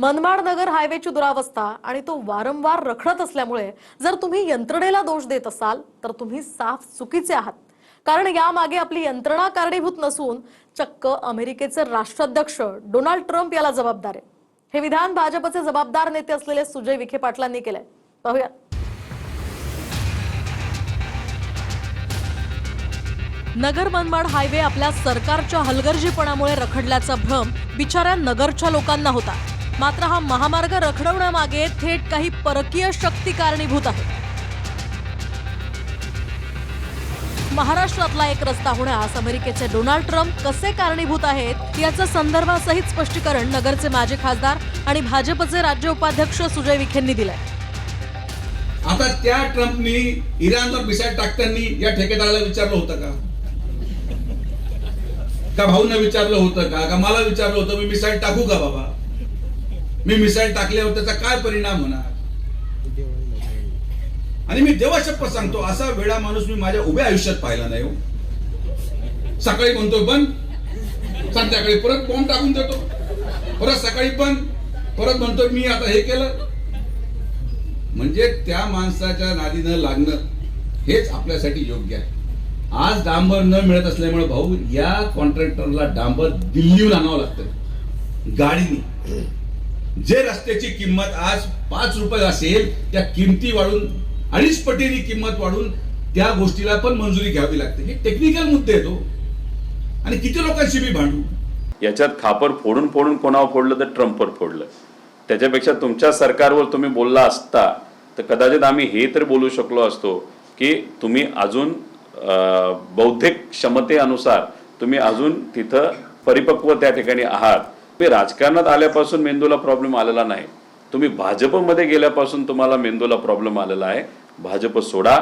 मनमाड नगर हायवेची दुरावस्था आणि तो वारंवार रखडत असल्यामुळे जर तुम्ही यंत्रणेला दोष देत असाल तर तुम्ही साफ चुकीचे आहात। कारण यामागे आपली यंत्रणा कारणीभूत नसून चक्क अमेरिकेचे राष्ट्राध्यक्ष डोनाल्ड ट्रम्प याला जबाबदार आहे। हे विधान भाजपचे जबाबदार नेते असलेले सुजय विखे पाटलांनी केलंय। पाहूया। नगर मनमाड हायवे आपल्या सरकारच्या हलगर्जीपणामुळे रखडल्याचा भ्रम बिचाऱ्या नगरच्या लोकांना होता। मात्र हा महामार्ग रखडवण्यामागे थेट काही परकीय शक्ती कारणीभूत आहे। महाराष्ट्रातला एक रस्ता होण्यास अमेरिकेचे डोनाल्ड ट्रम्प कसे कारणीभूत आहेत याचं संदर्भासहित स्पष्टीकरण नगरचे माजी खासदार आणि भाजपचे राज्य उपाध्यक्ष सुजय विखेंनी दिलंय। आता त्या ट्रम्पनी इराणवर मिसाईल टाकताना या ठेकेदाराला विचारलं होतं का भाऊंना विचारलं होतं का मला विचारलं होतं मी मिसाईल टाकू का बाबा, मी मिसाईल टाकल्यावर त्याचा काय परिणाम होणार? आणि मी देवा शपथ सांगतो असा वेळा माणूस मी माझ्या उभ्या आयुष्यात पाहिला नाही हो। सकाळी म्हणतो बंद, संध्याकाळी परत बॉम्ब टाकून देतो, परत सकाळी बंद, परत म्हणतो मी आता हे केलं। म्हणजे त्या माणसाच्या नादी न लागणं हेच आपल्यासाठी योग्य आहे। आज डांबर न मिळत असल्यामुळे भाऊ या कॉन्ट्रॅक्टरला डांबर दिल्लीहून आणावं लागतं गाडीने। जे रस्त्याची किंमत आज 5 रुपये असेल त्या किमती वाढून 2.5 पटीने किंमत वाढून त्या गोष्टीला पण मंजुरी घ्यावी लागते। हे टेक्निकल मुद्दे येतो आणि किती लोकांशी मी भांडू। याच्यात खापर फोडून फोडून कोणावर फोडलं तर ट्रम्पवर फोडलं। त्याच्यापेक्षा तुमच्या सरकारवर तुम्ही बोलला असता तर कदाचित आम्ही हे तर बोलू शकलो असतो की तुम्ही अजून बौद्धिक क्षमतेनुसार तुम्ही अजून तिथं परिपक्व त्या ठिकाणी आहात। तुम्ही राजकारणात आल्यापासून मेंदूला प्रॉब्लेम आलेला नाही, तुम्ही भाजपमध्ये गेल्यापासून तुम्हाला मेंदूला प्रॉब्लेम आलेला आहे। भाजप सोडा,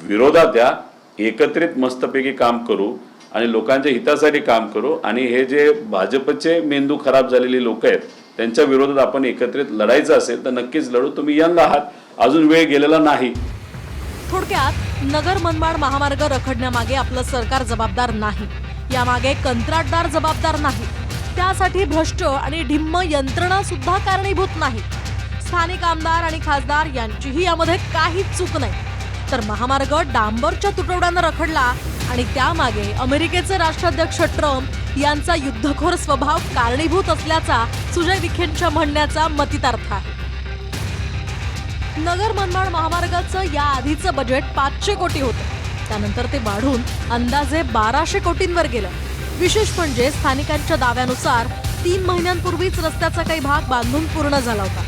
विरोधात या, एकत्रित मस्तपैकी काम करू आणि लोकांच्या हितासाठी काम करू। आणि हे जे भाजपचे मेंदू खराब झालेले लोक आहेत त्यांच्या विरोधात आपण एकत्रित लढायचं असेल तर नक्कीच लढू। तुम्ही यंग आहात, अजून वेळ गेलेला नाही। थोडक्यात नगर मनमाड महामार्ग रखडण्यामागे आपलं सरकार जबाबदार नाही, यामागे कंत्राटदार जबाबदार नाही, त्यासाठी भ्रष्ट आणि ढिम्म यंत्रणा सुद्धा कारणीभूत नाही। स्थानिक आमदार आणि खासदार यांचीही यामध्ये काहीच चूक नाही। तर महामार्ग डांबरच्या तुटवड्यानं रखडला आणि त्यामागे अमेरिकेचे राष्ट्राध्यक्ष ट्रम्प यांचा युद्धखोर स्वभाव कारणीभूत असल्याचा सुजय विखेंच्या म्हणण्याचा मतितार्थ आहे। नगर मनमाड महामार्गाचं या आधीचं बजेट 500 कोटी होतं, त्यानंतर ते वाढून अंदाजे 1200 कोटींवर गेलं। विशेष म्हणजे स्थानिकांच्या दाव्यानुसार 3 महिन्यांपूर्वीच रस्त्याचा काही भाग बांधून पूर्ण झाला होता।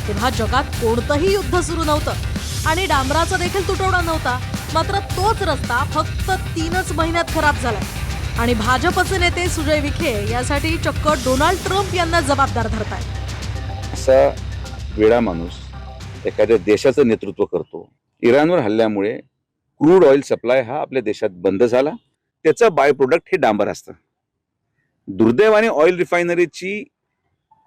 तेव्हा जगात कोणतंही युद्ध सुरू नव्हतं आणि डांबराचा देखील तुटवडा नव्हता। मात्र तोच रस्ता फक्त 3च महिन्यात खराब झाला आणि भाजपचे नेते सुजय विखे यासाठी चक्क डोनाल्ड ट्रम्प यांना जबाबदार धरतायत। असा वेळा माणूस एखाद्या देशाचं नेतृत्व करतो। इराणवर हल्ल्यामुळे क्रूड ऑइल सप्लाय हा आपल्या देशात बंद झाला, त्याचं बाय प्रोडक्ट हे डांबर असतं। दुर्दैवाने ऑइल रिफायनरीची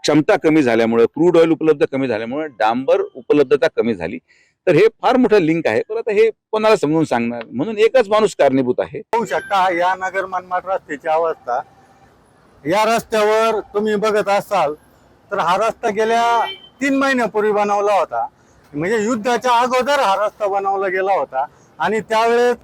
क्षमता कमी झाल्यामुळे, क्रूड ऑइल उपलब्ध कमी झाल्यामुळे डांबर उपलब्धता कमी झाली। तर हे फार मोठं लिंक आहे, पण आता हे कोणाला समजून सांगणार? म्हणून एकच माणूस कारणीभूत आहे। होऊ शकता या नगर मनमाड रस्त्याची अवस्था, या रस्त्यावर तुम्ही बघत असाल तर हा रस्ता गेल्या 3 महिन्यापूर्वी बनवला होता, म्हणजे युद्धाच्या अगोदर हा रस्ता बनवला गेला होता आणि त्यावेळेस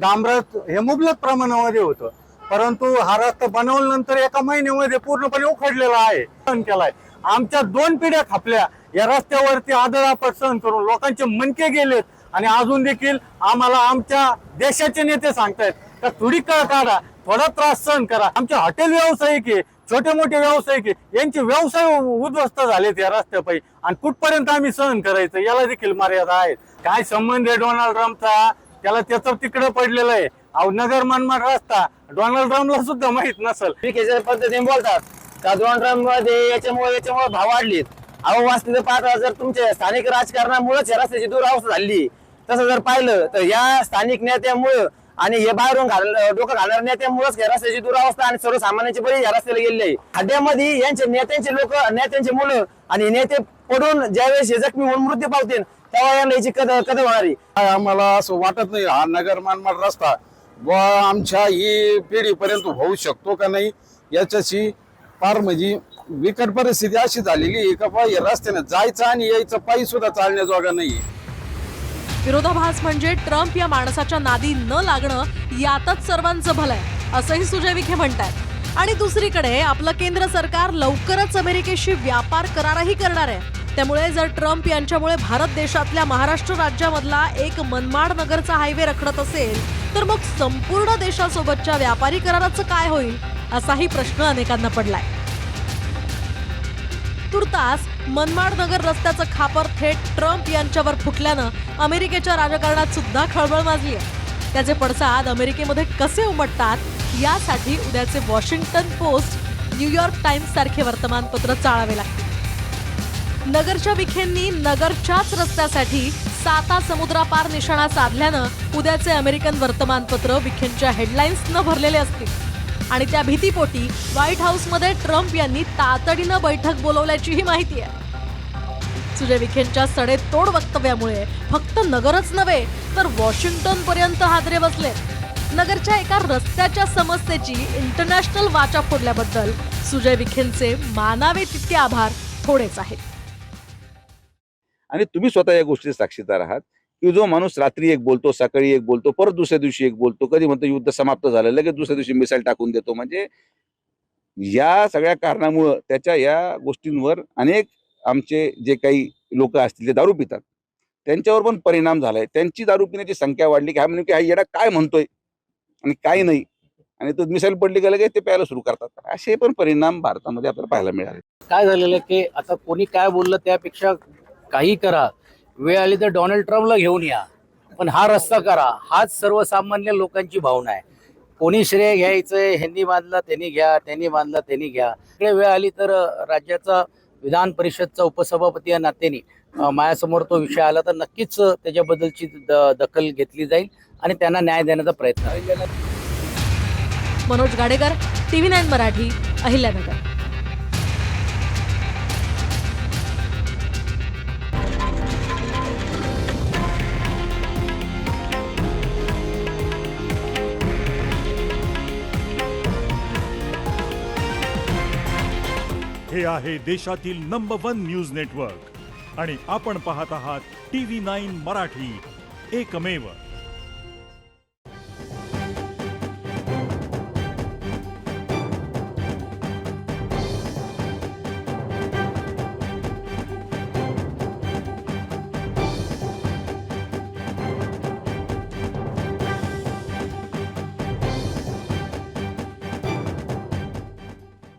डांबरात हे मुबलक प्रमाणामध्ये होतं। परंतु हा रस्ता बनवल्यानंतर एका महिन्यामध्ये पूर्णपणे उखडलेला आहे, सहन केलाय। आमच्या 2 पिढ्या खापल्या या रस्त्यावरती आदळआपट सहन करून, लोकांचे मनके गेलेत आणि अजून देखील आम्हाला आमच्या देशाचे नेते सांगतायत का थोडी काळ काढा, थोडा त्रास सहन करा। आमचे हॉटेल व्यावसायिक आहे, छोटे मोठे व्यावसायिक आहे, यांचे व्यवसाय उद्ध्वस्त झालेत या रस्त्यापायी आणि कुठपर्यंत आम्ही सहन करायचं याला देखील मर्यादा आहेत। काय संबंध आहे डोनाल्ड ट्रम्पचा? त्याला त्याचं तिकडं पडलेलं आहे। अहो नगर मनमाड रस्ता डोनाल्ड ट्रम्पला सुद्धा माहित नसेल। विखेच्या पद्धतीने बोलतात का डोनाल्ड ट्रम्प मध्ये याच्यामुळे भाव वाढलेत। अहो वास्तविक पाहता जर तुमच्या स्थानिक राजकारणामुळेच या रस्त्याची दुरावस्था झाली, तसं जर पाहिलं तर या स्थानिक नेत्यामुळे आणि हे बाहेरून डोकं घालणाऱ्या नेत्यामुळेच या रस्त्याची दुरावस्था आणि सर्वसामान्यांची बळी या रस्त्याला गेलेली आहे। खड्ड्यामध्ये यांच्या नेत्यांची मुलं आणि नेते पडून ज्यावेळेस हे जखमी होऊन मृत्यू पावतील तेव्हा यांना याची कदर होणार आहे। आम्हाला असं वाटत नाही हा नगर मनमाड रस्ता आमच्या ही पिढीपर्यंत होऊ शकतो का नाही याच्याची फार म्हणजे बिकट परिस्थिती अशी झालेली आहे का बा, या रस्त्याने जायचं आणि यायचं पायी सुद्धा चालण्याजोगा नाहीये. विरोधाभास म्हणजे ट्रम्प या माणसाच्या नादी न लागणं यातच सर्वांचं भलं आहे, असंही सुजय विखे म्हणतात. आणि दुसरीकडे आपलं केंद्र सरकार लवकरच अमेरिकेशी व्यापार करारही करणार आहे. त्यामुळे जर ट्रम्प यांच्यामुळे भारत देशातल्या महाराष्ट्र राज्यामधला एक मनमाड नगरचा हायवे रखडत असेल तर मग संपूर्ण देशासोबतच्या व्यापारी कराराचं काय होईल असाही प्रश्न अनेकांना पडलाय. तुर्तास मनमाड नगर रस्त्याचं खापर थेट ट्रम्प यांच्यावर फुटल्यानं अमेरिकेच्या राजकारणात सुद्धा खळबळ माजली आहे. त्याचे पडसाद अमेरिकेमध्ये कसे उमटतात यासाठी उद्याचे वॉशिंग्टन पोस्ट, न्यूयॉर्क टाइम्स सारखे वर्तमानपत्र चाळावे लागतील. नगरच्या विखेंनी नगरच्याच रस्त्यासाठी साता समुद्रापार निशाणा साधल्यानं उद्याचे अमेरिकन वर्तमानपत्र विखेंच्या हेडलाईन्सनं भरलेले असतील. आणि त्या भीतीपोटी व्हाईट हाऊसमध्ये ट्रम्प यांनी तातडीनं बैठक बोलवल्याचीही माहिती आहे. सुजय विखेंच्या सडेतोड वक्तव्यामुळे फक्त नगरच नव्हे तर वॉशिंग्टन पर्यंत हादरे बसले. नगरच्या एका रस्त्याच्या समस्येची इंटरनॅशनल वाचा फोडल्याबद्दल सुजय विखेंचे मानावे तितके आभार थोडेच आहेत. आणि तुम्ही स्वतः या गोष्टीचे साक्षीदार आहात की जो माणूस रात्री एक बोलतो, सकाळी एक बोलतो, परत दुसऱ्या दिवशी एक बोलतो, कधी म्हणतो युद्ध समाप्त झालं, लगेच दुसऱ्या दिवशी मिसाईल टाकून देतो. म्हणजे या सगळ्या कारणामुळं त्याच्या या गोष्टींवर अनेक आमचे जे काही लोक असतील ते दारू पितात त्यांच्यावर पण परिणाम झालाय. त्यांची दारू पिण्याची संख्या वाढली की हा म्हणजे हा येडा काय म्हणतोय आणि काय नाही, आणि तो मिसाईल पडली का लगेच ते प्यायला सुरू करतात. असे पण परिणाम भारतामध्ये आपल्याला पाहायला मिळाले. काय झालेलं आहे की आता कोणी काय बोललं त्यापेक्षा काही करा, वेळ आली तर डोनाल्ड ट्रम्पला घेऊन या, पण हा रस्ता करा, हाच सर्वसामान्य लोकांची भावना आहे. कोणी श्रेय घ्यायचंय, ह्यांनी बांधला त्यांनी घ्या, त्यांनी बांधला त्यांनी घ्या. इकडे वेळ आली तर राज्याचा विधान परिषदचा उपसभापती या नात्याने माझ्यासमोर तो विषय आला तर नक्कीच त्याच्याबद्दलची दखल घेतली जाईल आणि त्यांना न्याय देण्याचा प्रयत्न होईल. मनोज गाडेकर, TV9 मराठी, अहिल्यानगर. हे आहे देशातील नंबर 1 न्यूज नेटवर्क आणि आपण पाहत आहात TV9 मराठी, एकमेव.